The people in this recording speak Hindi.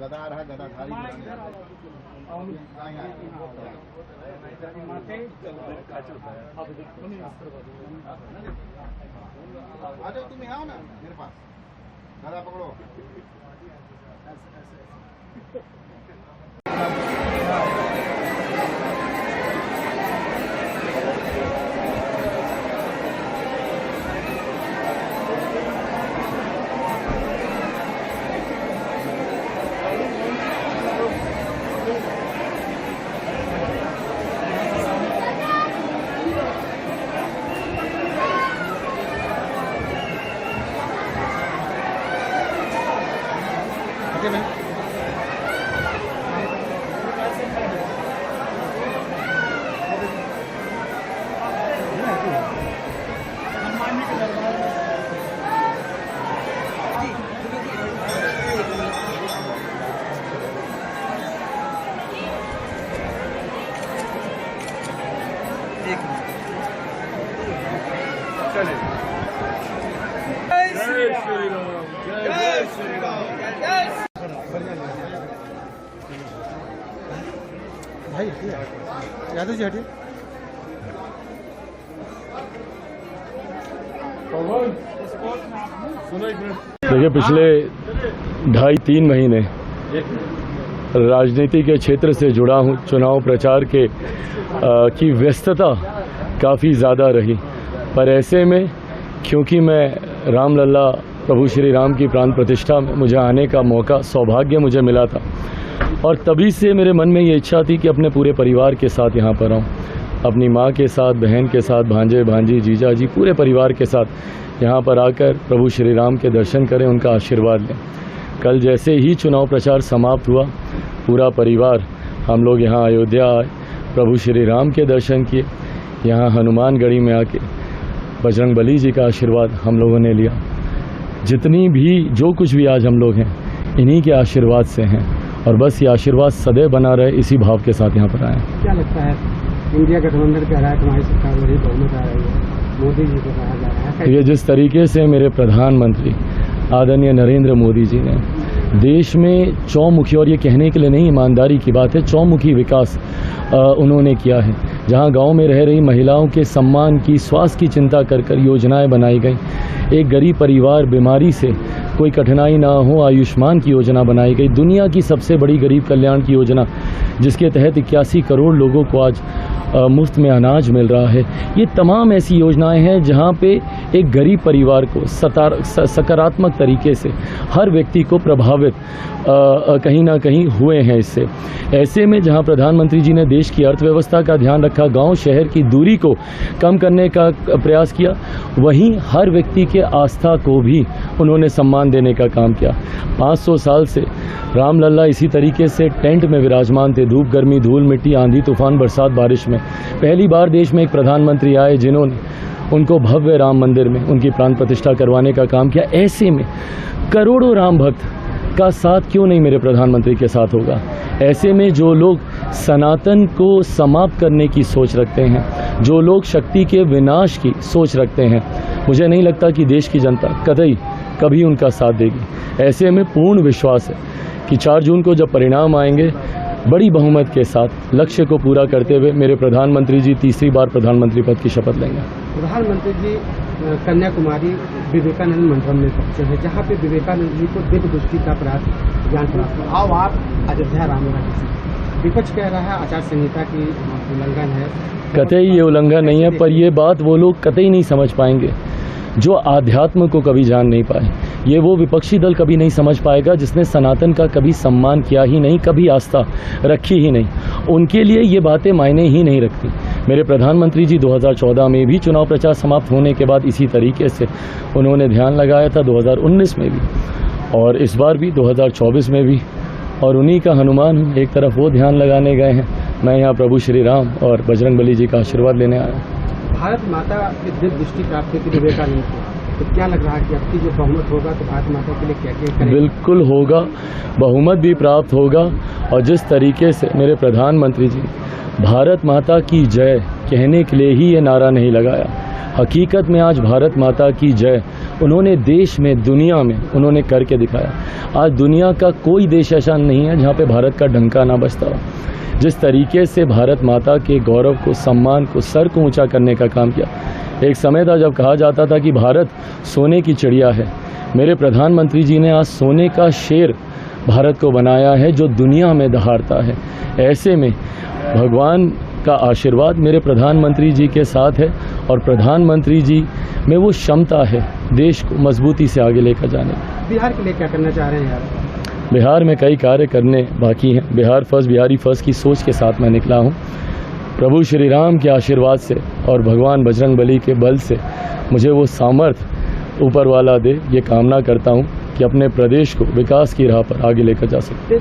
गदा रहा गदाधारी आ जाओ, तुम यहाँ आओ ना मेरे पास, गदा पकड़ो। भाई यादव जी हटिए। देखिए, पिछले 2.5-3 महीने राजनीति के क्षेत्र से जुड़ा हूँ। चुनाव प्रचार की व्यस्तता काफ़ी ज़्यादा रही, पर ऐसे में क्योंकि मैं रामलला प्रभु श्री राम की प्राण प्रतिष्ठा में मुझे आने का मौका, सौभाग्य मुझे मिला था, और तभी से मेरे मन में ये इच्छा थी कि अपने पूरे परिवार के साथ यहाँ पर आऊँ, अपनी माँ के साथ, बहन के साथ, भांजे भांजी, जीजा जी, पूरे परिवार के साथ यहाँ पर आकर प्रभु श्री राम के दर्शन करें, उनका आशीर्वाद लें। कल जैसे ही चुनाव प्रचार समाप्त हुआ, पूरा परिवार हम लोग यहाँ अयोध्या आए, प्रभु श्री राम के दर्शन किए, यहाँ हनुमानगढ़ी में आके बजरंगबली जी का आशीर्वाद हम लोगों ने लिया। जितनी भी जो कुछ भी आज हम लोग हैं, इन्हीं के आशीर्वाद से हैं, और बस ये आशीर्वाद सदैव बना रहे, इसी भाव के साथ यहाँ पर आए। क्या लगता है, इंडिया गठबंधन कह रहा है तुम्हारी सरकार वही बहुमत आ रही है, मोदी जी को कहा जा रहा है। ये जिस तरीके से मेरे प्रधानमंत्री आदरणीय नरेंद्र मोदी जी ने देश में चौमुखी, और ये कहने के लिए नहीं, ईमानदारी की बात है, चौमुखी विकास उन्होंने किया है। जहां गांव में रह रही महिलाओं के सम्मान की, स्वास्थ्य की चिंता कर योजनाएं बनाई गई। एक गरीब परिवार बीमारी से कोई कठिनाई ना हो, आयुष्मान की योजना बनाई गई। दुनिया की सबसे बड़ी गरीब कल्याण की योजना, जिसके तहत 81 करोड़ लोगों को आज मुफ्त में अनाज मिल रहा है। ये तमाम ऐसी योजनाएं हैं जहां पे एक गरीब परिवार को सकारात्मक तरीके से हर व्यक्ति को प्रभावित कहीं ना कहीं हुए हैं इससे। ऐसे में जहां प्रधानमंत्री जी ने देश की अर्थव्यवस्था का ध्यान रखा, गांव शहर की दूरी को कम करने का प्रयास किया, वहीं हर व्यक्ति के आस्था को भी उन्होंने सम्मान देने का काम किया। 500 साल से रामलला इसी तरीके से टेंट में विराजमान थे, धूप गर्मी धूल मिट्टी आंधी तूफान बरसात बारिश में। पहली बार देश में एक प्रधानमंत्री आए जिन्होंने उनको भव्य राम मंदिर में उनकी प्राण प्रतिष्ठा करवाने का काम किया। ऐसे में करोड़ों राम भक्त का साथ क्यों नहीं मेरे प्रधानमंत्री के साथ होगा। ऐसे में जो लोग सनातन को समाप्त करने की सोच रखते हैं, जो लोग शक्ति के विनाश की सोच रखते हैं, मुझे नहीं लगता कि देश की जनता कभी उनका साथ देगी। ऐसे में पूर्ण विश्वास है कि 4 जून को जब परिणाम आएंगे, बड़ी बहुमत के साथ लक्ष्य को पूरा करते हुए मेरे प्रधानमंत्री जी तीसरी बार प्रधानमंत्री पद की शपथ लेंगे। प्रधानमंत्री जी कन्याकुमारी विवेकानंद मंदिर में पहुंचे हैं, जहां पे विवेकानंद जी को दिव्य दृष्टि का अपराध ज्ञान प्राप्त हुआ। आओ आप अयोध्या रामलला जी, विपक्ष कह रहा है आचार संहिता की उल्लंघन है। कतई ये उल्लंघन नहीं है, पर ये बात वो लोग कतई नहीं समझ पाएंगे जो आध्यात्म को कभी जान नहीं पाए। ये वो विपक्षी दल कभी नहीं समझ पाएगा जिसने सनातन का कभी सम्मान किया ही नहीं, कभी आस्था रखी ही नहीं। उनके लिए ये बातें मायने ही नहीं रखती। मेरे प्रधानमंत्री जी 2014 में भी चुनाव प्रचार समाप्त होने के बाद इसी तरीके से उन्होंने ध्यान लगाया था, 2019 में भी और इस बार भी 2024 में भी, और उन्हीं का हनुमान हूँ। एक तरफ वो ध्यान लगाने गए हैं, मैं यहाँ प्रभु श्री राम और बजरंगबली जी का आशीर्वाद लेने आया हूँ। भारत माता की दिव्य दृष्टि प्राप्त की विवेकानंद को, तो क्या लग रहा है कि अब की जो बहुमत होगा तो भारत माता के लिए क्या क्या करेंगे? बिल्कुल होगा, बहुमत भी प्राप्त होगा। और जिस तरीके से मेरे प्रधानमंत्री जी भारत माता की जय कहने के लिए ही ये नारा नहीं लगाया, हकीकत में आज भारत माता की जय उन्होंने देश में, दुनिया में उन्होंने करके दिखाया। आज दुनिया का कोई देश ऐसा नहीं है जहाँ पे भारत का डंका ना बजता हो। जिस तरीके से भारत माता के गौरव को, सम्मान को, सर को ऊंचा करने का काम किया। एक समय था जब कहा जाता था कि भारत सोने की चिड़िया है। मेरे प्रधानमंत्री जी ने आज सोने का शेर भारत को बनाया है जो दुनिया में दहाड़ता है। ऐसे में भगवान का आशीर्वाद मेरे प्रधानमंत्री जी के साथ है और प्रधानमंत्री जी में वो क्षमता है देश को मजबूती से आगे लेकर जाने की। बिहार के लिए क्या करना चाह रहे हैं आप? बिहार में कई कार्य करने बाकी हैं। बिहार फर्स्ट, बिहारी फर्स्ट की सोच के साथ मैं निकला हूँ। प्रभु श्री राम के आशीर्वाद से और भगवान बजरंगबली के बल से मुझे वो सामर्थ्य ऊपर वाला दे, ये कामना करता हूँ कि अपने प्रदेश को विकास की राह पर आगे लेकर जा सके।